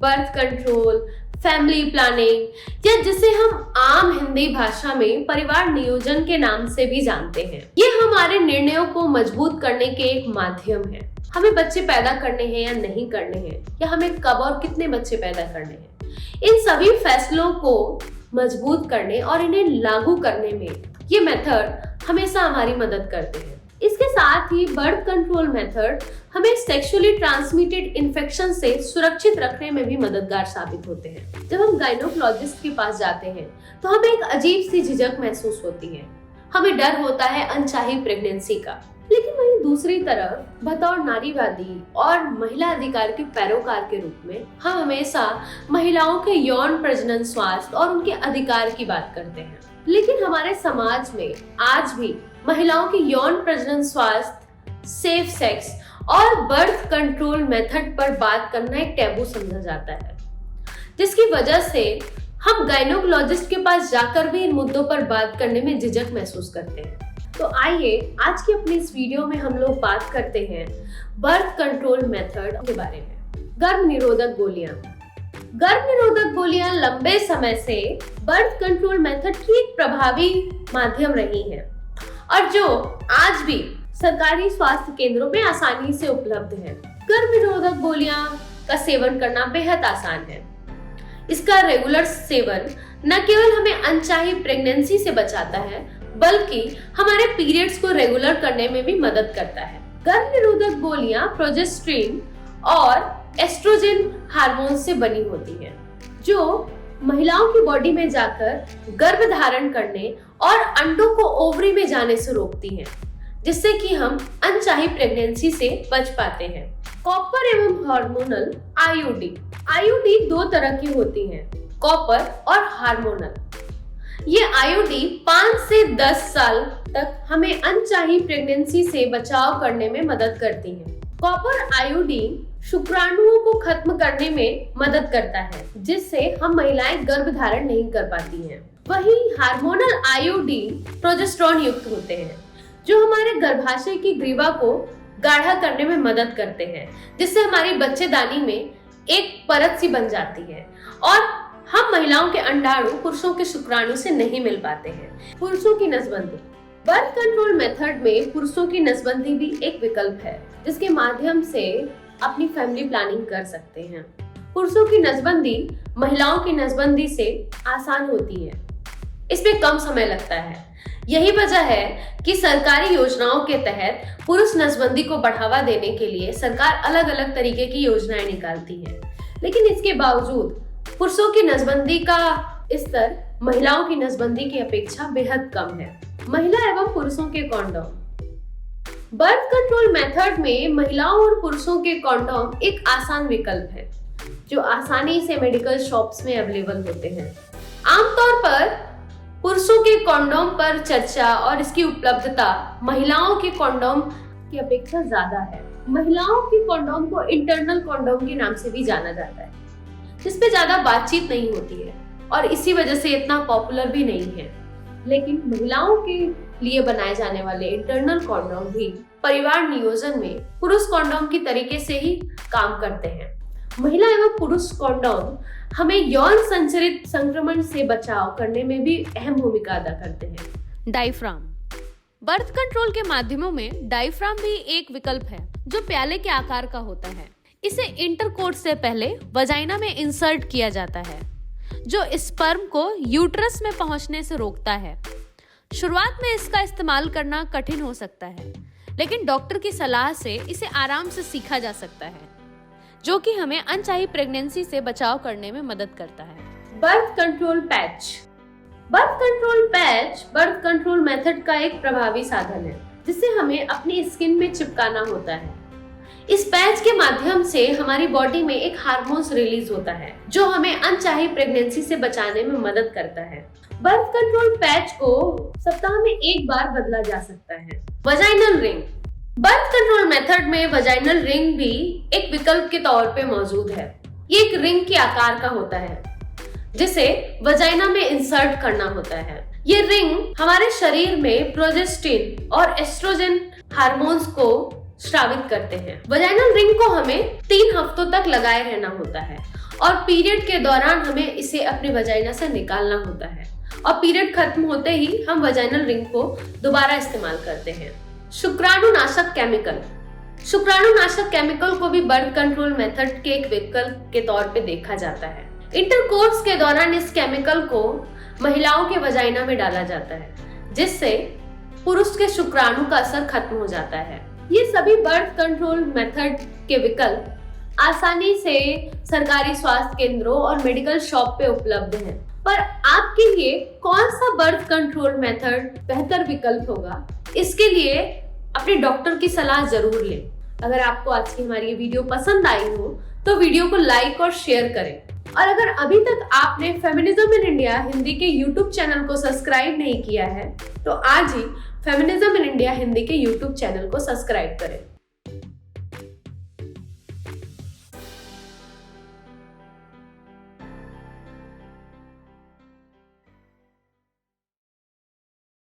Birth control, family planning या जिसे हम आम हिंदी भाषा में परिवार नियोजन के नाम से भी जानते हैं। ये हमारे निर्णयों को मजबूत करने के एक माध्यम है। हमें बच्चे पैदा करने हैं या नहीं करने हैं, या हमें कब और कितने बच्चे पैदा करने हैं, इन सभी फैसलों को मजबूत करने और इन्हें लागू करने में ये मेथड हमेशा हमारी मदद करते हैं। इसके साथ ही बर्थ कंट्रोल मेथड हमें सेक्सुअली ट्रांसमिटेड इन्फेक्शन से सुरक्षित रखने में भी मददगार साबित होते हैं। जब हम गायनोकोलॉजिस्ट के पास जाते हैं तो हमें एक अजीब सी झिझक महसूस होती है। हमें डर होता है अनचाही प्रेगनेंसी का। लेकिन वहीं दूसरी तरफ बतौर नारीवादी और महिला अधिकार के पैरोकार के रूप में हम हमेशा महिलाओं के यौन प्रजनन स्वास्थ्य और उनके अधिकार की बात करते हैं। लेकिन हमारे समाज में आज भी महिलाओं के यौन प्रजनन स्वास्थ्य, सेफ सेक्स और बर्थ कंट्रोल मेथड पर बात करना एक टैबू समझा जाता है, जिसकी वजह से हम गायनोकोलॉजिस्ट के पास जाकर भी इन मुद्दों पर बात करने में झिझक महसूस करते हैं। तो आइए आज की अपनी इस वीडियो में हम लोग बात करते हैं बर्थ कंट्रोल मेथड के बारे में। गर्भ निरोधक गोलियां। गर्भ निरोधक गोलियां लंबे समय से बर्थ कंट्रोल मेथड की एक प्रभावी माध्यम रही हैं और जो आज भी सरकारी स्वास्थ्य केंद्रों में आसानी से उपलब्ध है। गर्भ निरोधक गोलियां का सेवन करना बेहद आसान है। इसका रेगुलर सेवन न केवल हमें अनचाही प्रेगनेंसी से बचाता है, बल्कि हमारे पीरियड्स को रेगुलर करने में भी मदद करता है। गर्भ निरोधक गोलियां प्रोजेस्टेरोन और एस्ट्रोजन हार्मोन से बनी होती हैं, जो महिलाओं की बॉडी में जाकर गर्भ धारण करने और अंडों को ओवरी में जाने से रोकती हैं, जिससे कि हम अनचाही प्रेगनेंसी से बच पाते हैं। कॉपर एवं हार्मोनल आईयूडी। आईयूडी दो तरह की होती हैं, कॉपर और हार्मोनल। ये आईयूडी 5 से 10 साल तक हमें अनचाही प्रेगनेंसी से बचाव करने में मदद करती हैं। कॉपर आयोडीन शुक्राणुओं को खत्म करने में मदद करता है, जिससे हम महिलाएं गर्भ धारण नहीं कर पाती हैं। वहीं हार्मोनल आयोडीन प्रोजेस्टेरोन युक्त होते हैं, जो हमारे गर्भाशय की ग्रीवा को गाढ़ा करने में मदद करते हैं, जिससे हमारी बच्चेदानी में एक परत सी बन जाती है और हम महिलाओं के अंडाणु पुरुषों के शुक्राणु से नहीं मिल पाते हैं। पुरुषों की नसबंदी। बर्थ कंट्रोल मेथड में पुरुषों की नसबंदी भी एक विकल्प है, जिसके माध्यम से अपनी फैमिली प्लानिंग कर सकते हैं। पुरुषों की नसबंदी महिलाओं की नसबंदी से आसान होती है। इसमें कम समय लगता है। यही वजह है कि सरकारी योजनाओं के तहत पुरुष नसबंदी को बढ़ावा देने के लिए सरकार अलग अलग तरीके की योजनाएं निकालती है। लेकिन इसके बावजूद पुरुषों की नसबंदी का स्तर महिलाओं की नसबंदी की अपेक्षा बेहद कम है। महिला एवं पुरुषों के कॉन्डोम। बर्थ कंट्रोल मेथड में महिलाओं और पुरुषों के कॉन्डोम एक आसान विकल्प है, जो आसानी से मेडिकल शॉप्स में अवेलेबल होते हैं। आमतौर पर पुरुषों के कॉन्डोम पर चर्चा और इसकी उपलब्धता महिलाओं के कॉन्डोम की अपेक्षा ज्यादा है। महिलाओं के कॉन्डोम को इंटरनल कॉन्डोम के नाम से भी जाना जाता है, जिसपे ज्यादा बातचीत नहीं होती है और इसी वजह से इतना पॉपुलर भी नहीं है। लेकिन महिलाओं के लिए बनाए जाने वाले इंटरनल कॉन्डोम भी परिवार नियोजन में पुरुष कॉन्डोम की तरीके से ही काम करते हैं। महिला एवं पुरुष कॉन्डोम हमें यौन संचरित संक्रमण से बचाव करने में भी अहम भूमिका अदा करते हैं। डायफ्राम। बर्थ कंट्रोल के माध्यमों में डायफ्राम भी एक विकल्प है, जो प्याले के आकार का होता है। इसे इंटरकोर्स से पहले वजाइना में इंसर्ट किया जाता है, जो स्पर्म को यूट्रस में पहुंचने से रोकता है। शुरुआत में इसका इस्तेमाल करना कठिन हो सकता है, लेकिन डॉक्टर की सलाह से इसे आराम से सीखा जा सकता है, जो कि हमें अनचाही प्रेगनेंसी से बचाव करने में मदद करता है। Birth control patch. Birth control patch birth control method का एक प्रभावी साधन है, जिसे हमें अपनी स्किन में चिपकाना होता है। इस पैच के माध्यम से हमारी बॉडी में एक हार्मोन्स रिलीज होता है, जो हमें अनचाही प्रेगनेंसी से बचाने में मदद करता है। बर्थ कंट्रोल पैच को सप्ताह में एक बार बदला जा सकता है। Vaginal ring. Birth control method में वजाइनल रिंग भी एक विकल्प के तौर पे मौजूद है। ये एक रिंग के आकार का होता है, जिसे वजाइना में इंसर्ट करना होता है। ये रिंग हमारे शरीर में प्रोजेस्टेरोन और एस्ट्रोजन हार्मोन्स को स्रावित करते हैं। वजाइनल रिंग को हमें 3 हफ्तों तक लगाए रहना होता है और पीरियड के दौरान हमें इसे अपने वजाइना से निकालना होता है और पीरियड खत्म होते ही हम वजाइनल रिंग को दोबारा इस्तेमाल करते हैं। शुक्राणुनाशक केमिकल। शुक्राणुनाशक केमिकल को भी बर्थ कंट्रोल मेथड के एक विकल्प के तौर पे देखा जाता है। इंटरकोर्स के दौरान इस केमिकल को महिलाओं के वजाइना में डाला जाता है, जिससे पुरुष के शुक्राणु का असर खत्म हो जाता है। ये सभी बर्थ कंट्रोल मेथड के विकल्प आसानी से सरकारी स्वास्थ्य केंद्रों और मेडिकल शॉप पे उपलब्ध हैं। पर आपके लिए कौन सा बर्थ कंट्रोल मेथड बेहतर विकल्प होगा, इसके लिए अपने डॉक्टर की सलाह जरूर लें। अगर आपको आज की हमारी ये वीडियो पसंद आई हो तो वीडियो को लाइक और शेयर करें। और अगर अभी तक आपने फेमिनिज्म इन इंडिया हिंदी के YouTube चैनल को सब्सक्राइब नहीं किया है तो आज ही फेमिनिज्म इन इंडिया हिंदी के YouTube चैनल को सब्सक्राइब करें।